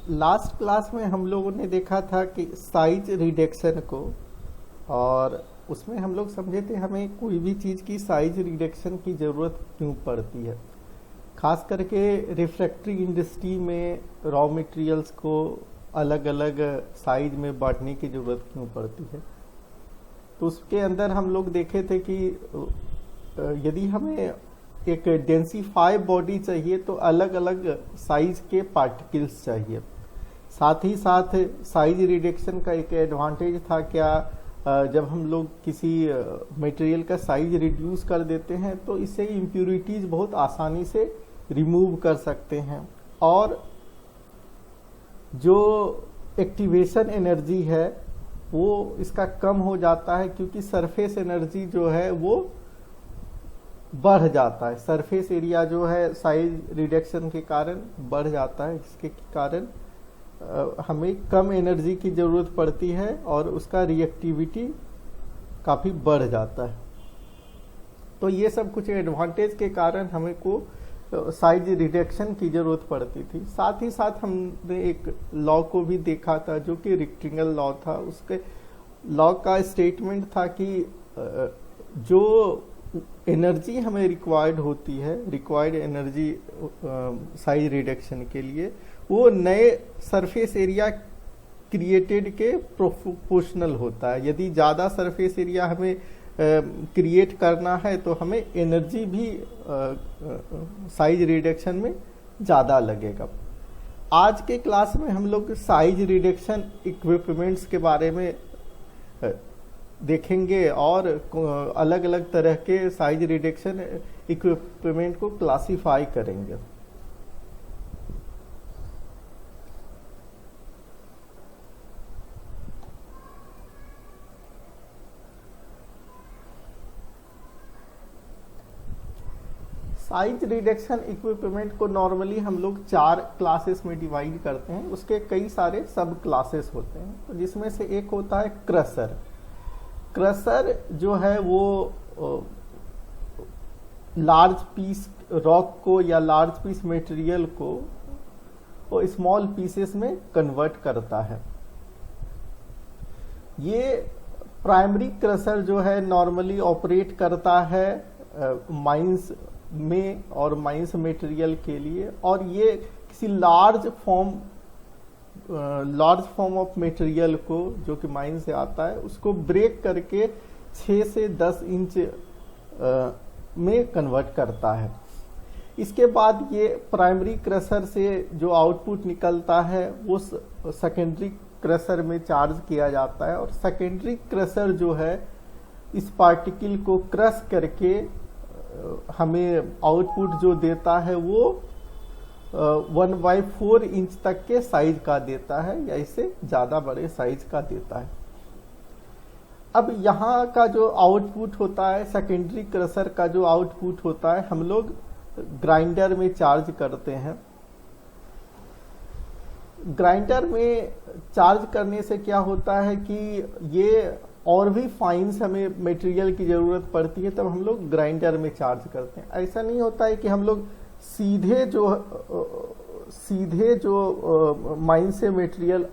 Last class में हम लोगों ने देखा था कि साइज रिडक्शन को, और उसमें हम लोग समझे थे हमें कोई भी चीज़ की साइज रिडक्शन की ज़रूरत क्यों पड़ती है। खास करके रिफ्रैक्टरी इंडस्ट्री में रॉ मटेरियल्स को अलग अलग साइज में बांटने की ज़रूरत क्यों पड़ती है। तो उसके अंदर हम लोग देखे थे कि यदि हमें एक डेंसिफाई बॉडी चाहिए तो अलग अलग साइज के पार्टिकल्स चाहिए। साथ ही साथ साइज रिडक्शन का एक एडवांटेज था क्या, जब हम लोग किसी मटेरियल का साइज रिड्यूस कर देते हैं तो इससे इम्प्यूरिटीज बहुत आसानी से रिमूव कर सकते हैं, और जो एक्टिवेशन एनर्जी है वो इसका कम हो जाता है, क्योंकि सरफेस एनर्जी जो है वो बढ़ जाता है। सरफेस एरिया जो है साइज रिडक्शन के कारण बढ़ जाता है, जिसके कारण हमें कम एनर्जी की ज़रूरत पड़ती है और उसका रिएक्टिविटी काफ़ी बढ़ जाता है। तो ये सब कुछ एडवांटेज के कारण हमें को साइज रिडक्शन की ज़रूरत पड़ती थी। साथ ही साथ हमने एक लॉ को भी देखा था जो कि रेक्टेंगल लॉ था। उसके लॉ का स्टेटमेंट था कि जो एनर्जी हमें रिक्वायर्ड होती है, रिक्वायर्ड एनर्जी साइज रिडक्शन के लिए, वो नए सरफेस एरिया क्रिएटेड के प्रोपोर्शनल होता है। यदि ज़्यादा सरफेस एरिया हमें क्रिएट करना है तो हमें एनर्जी भी साइज रिडक्शन में ज़्यादा लगेगा। आज के क्लास में हम लोग साइज रिडक्शन इक्विपमेंट्स के बारे में देखेंगे और अलग अलग तरह के साइज रिडक्शन इक्विपमेंट को क्लासिफाई करेंगे। साइज रिडक्शन इक्विपमेंट को नॉर्मली हम लोग 4 क्लासेस में डिवाइड करते हैं। उसके कई सारे सब क्लासेस होते हैं, तो जिसमें से एक होता है क्रशर। क्रशर जो है वो लार्ज पीस रॉक को या लार्ज पीस मटेरियल को वो स्मॉल पीसेस में कन्वर्ट करता है। ये प्राइमरी क्रशर जो है नॉर्मली ऑपरेट करता है माइंस में और माइंस मटेरियल के लिए, और ये किसी लार्ज फॉर्म ऑफ मटेरियल को जो कि माइन से आता है उसको ब्रेक करके 6 से 10 इंच में कन्वर्ट करता है। इसके बाद ये प्राइमरी क्रशर से जो आउटपुट निकलता है वो सेकेंडरी क्रशर में चार्ज किया जाता है, और सेकेंडरी क्रशर जो है इस पार्टिकल को क्रश करके हमें आउटपुट जो देता है वो 1/4 इंच तक के साइज का देता है, या इससे ज़्यादा बड़े साइज का देता है। अब यहाँ का जो आउटपुट होता है, सेकेंडरी क्रशर का जो आउटपुट होता है, हम लोग ग्राइंडर में चार्ज करते हैं। ग्राइंडर में चार्ज करने से क्या होता है कि ये और भी फाइन्स हमें मटेरियल की ज़रूरत पड़ती है, तब हम लोग ग्राइंडर में चार्ज करते हैं। ऐसा नहीं होता है कि हम लोग सीधे जो माइन से मटेरियल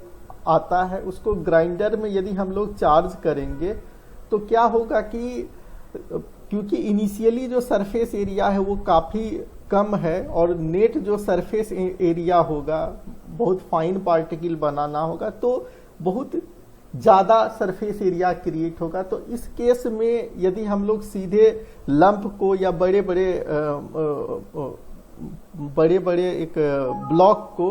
आता है उसको ग्राइंडर में यदि हम लोग चार्ज करेंगे तो क्या होगा कि क्योंकि इनिशियली जो सरफेस एरिया है वो काफ़ी कम है, और नेट जो सरफेस एरिया होगा, बहुत फाइन पार्टिकल बनाना होगा तो बहुत ज़्यादा सरफेस एरिया क्रिएट होगा। तो इस केस में यदि हम लोग सीधे लंप को या बड़े बड़े एक ब्लॉक को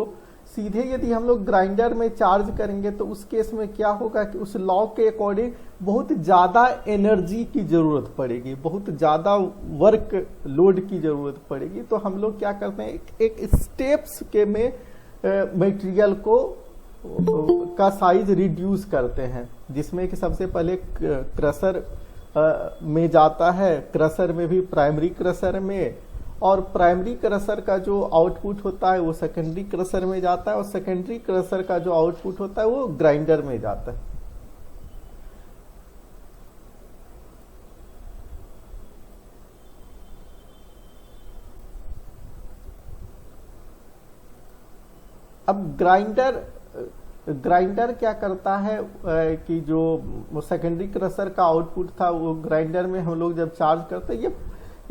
सीधे यदि हम लोग ग्राइंडर में चार्ज करेंगे तो उस केस में क्या होगा कि उस लॉ के अकॉर्डिंग बहुत ज़्यादा एनर्जी की ज़रूरत पड़ेगी, बहुत ज़्यादा वर्क लोड की ज़रूरत पड़ेगी। तो हम लोग क्या करते हैं, एक स्टेप्स के में मटेरियल को का साइज रिड्यूस करते हैं, जिसमें कि सबसे पहले क्रशर में जाता है, क्रशर में भी प्राइमरी क्रशर में, और प्राइमरी क्रशर का जो आउटपुट होता है वो सेकेंडरी क्रशर में जाता है, और सेकेंडरी क्रशर का जो आउटपुट होता है वो ग्राइंडर में जाता है। अब ग्राइंडर क्या करता है कि जो सेकेंडरी क्रशर का आउटपुट था वो ग्राइंडर में हम लोग जब चार्ज करते हैं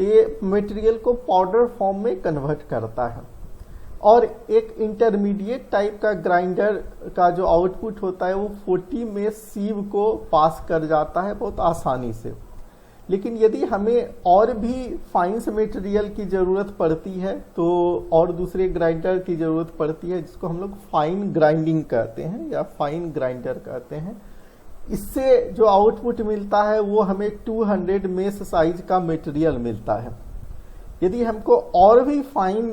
ये मटेरियल को पाउडर फॉर्म में कन्वर्ट करता है। और एक इंटरमीडिएट टाइप का ग्राइंडर का जो आउटपुट होता है वो 40 में सीव को पास कर जाता है बहुत आसानी से। लेकिन यदि हमें और भी फाइन्स मटेरियल की ज़रूरत पड़ती है तो और दूसरे ग्राइंडर की ज़रूरत पड़ती है जिसको हम लोग फाइन ग्राइंडिंग कहते हैं या फाइन ग्राइंडर कहते हैं। इससे जो आउटपुट मिलता है वो हमें 200 मेश साइज का मटेरियल मिलता है। यदि हमको और भी फाइन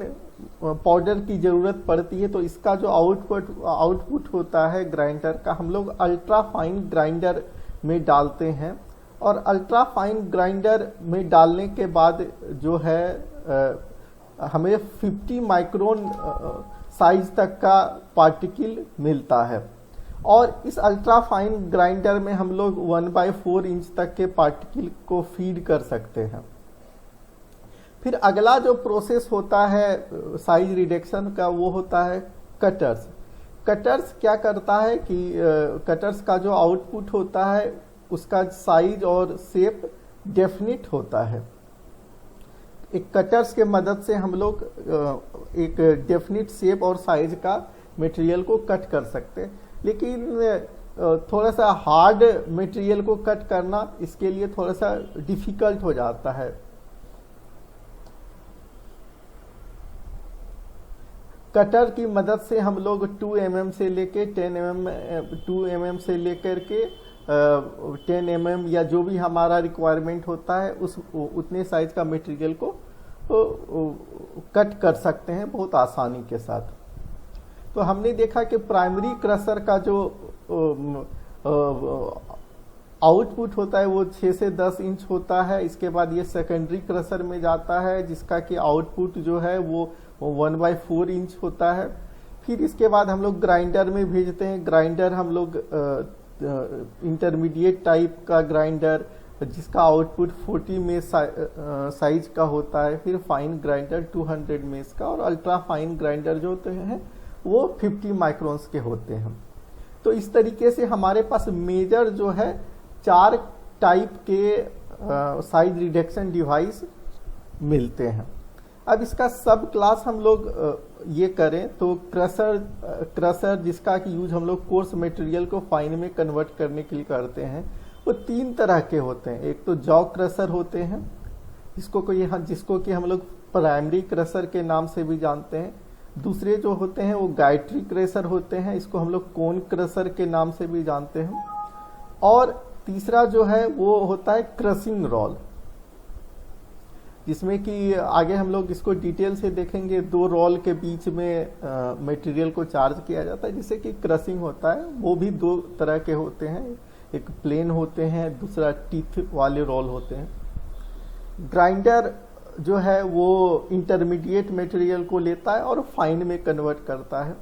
पाउडर की ज़रूरत पड़ती है तो इसका जो आउटपुट होता है ग्राइंडर का हम लोग अल्ट्रा फाइन ग्राइंडर में डालते हैं। और अल्ट्रा फाइन ग्राइंडर में डालने के बाद जो है हमें 50 माइक्रोन साइज तक का पार्टिकल मिलता है। और इस अल्ट्रा फाइन ग्राइंडर में हम लोग 1/4 इंच तक के पार्टिकल को फीड कर सकते हैं। फिर अगला जो प्रोसेस होता है साइज रिडक्शन का वो होता है कटर्स। कटर्स क्या करता है कि कटर्स का जो आउटपुट होता है उसका साइज और शेप डेफिनिट होता है। एक कटर्स के मदद से हम लोग एक डेफिनिट शेप और साइज का मटेरियल को कट कर सकते हैं। लेकिन थोड़ा सा हार्ड मटेरियल को कट करना इसके लिए थोड़ा सा डिफिकल्ट हो जाता है। कटर की मदद से हम लोग 2 mm से लेके 10 mm 2 mm से लेकर के 10 mm या जो भी हमारा रिक्वायरमेंट होता है उस उतने साइज का मटेरियल को कट कर सकते हैं बहुत आसानी के साथ। तो हमने देखा कि प्राइमरी क्रशर का जो आउटपुट होता है वो 6 से 10 इंच होता है। इसके बाद ये सेकेंडरी क्रशर में जाता है जिसका कि आउटपुट जो है वो 1/4 इंच होता है। फिर इसके बाद हम लोग ग्राइंडर में भेजते हैं। ग्राइंडर हम लोग इंटरमीडिएट टाइप का ग्राइंडर जिसका आउटपुट 40 में साइज का होता है। फिर फाइन ग्राइंडर 200 मेश का और अल्ट्रा फाइन ग्राइंडर जो होते हैं वो 50 माइक्रोन्स के होते हैं। तो इस तरीके से हमारे पास मेजर जो है 4 टाइप के साइज रिडक्शन डिवाइस मिलते हैं। अब इसका सब क्लास हम लोग ये करें तो क्रशर जिसका कि यूज हम लोग कोर्स मटेरियल को फाइन में कन्वर्ट करने के लिए करते हैं वो 3 तरह के होते हैं। एक तो जॉ क्रशर होते हैं जिसको कि हम लोग प्राइमरी क्रशर के नाम से भी जानते हैं। दूसरे जो होते हैं वो गायट्री क्रशर होते हैं, इसको हम लोग कोन क्रशर के नाम से भी जानते हैं। और तीसरा जो है वो होता है क्रशिंग रोल जिसमें कि आगे हम लोग इसको डिटेल से देखेंगे। 2 रोल के बीच में मटेरियल को चार्ज किया जाता है जिससे कि क्रशिंग होता है। वो भी 2 तरह के होते हैं, एक प्लेन होते हैं, दूसरा टीथ वाले रोल होते हैं। ग्राइंडर जो है वो इंटरमीडिएट मटेरियल को लेता है और फाइन में कन्वर्ट करता है।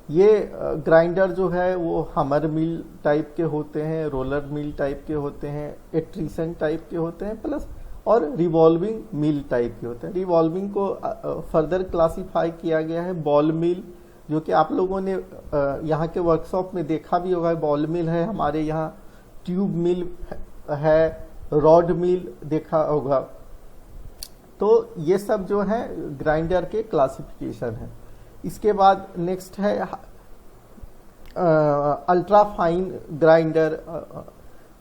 ये ग्राइंडर जो है वो हमर मिल टाइप के होते हैं, रोलर मिल टाइप के होते हैं, एट्रीसन टाइप के होते हैं प्लस और रिवॉल्विंग मिल टाइप के होते हैं। रिवॉल्विंग को फर्दर क्लासिफाई किया गया है बॉल मिल, जो कि आप लोगों ने यहाँ के वर्कशॉप में देखा भी होगा। बॉल मिल है, हमारे यहाँ ट्यूब मिल है, रॉड मिल देखा होगा। तो ये सब जो है ग्राइंडर के क्लासिफिकेशन है। इसके बाद नेक्स्ट है अल्ट्रा फाइन ग्राइंडर।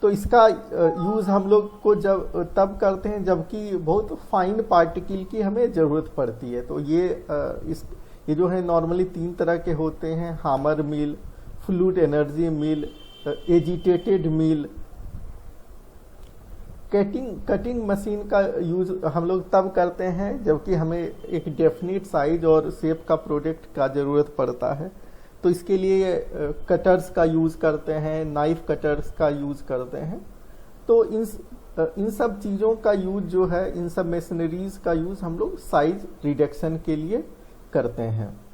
तो इसका यूज़ हम लोग को तब करते हैं जबकि बहुत फाइन पार्टिकल की हमें ज़रूरत पड़ती है। तो ये जो है नॉर्मली 3 तरह के होते हैं, हामर मिल, फ्लूइड एनर्जी मिल, एजिटेटेड मिल। कटिंग मशीन का यूज़ हम लोग तब करते हैं जबकि हमें एक डेफिनिट साइज और शेप का प्रोडक्ट का ज़रूरत पड़ता है। तो इसके लिए कटर्स का यूज़ करते हैं, नाइफ कटर्स का यूज़ करते हैं। तो इन सब चीज़ों का यूज़ जो है, इन सब मशीनरीज का यूज़ हम लोग साइज रिडक्शन के लिए करते हैं।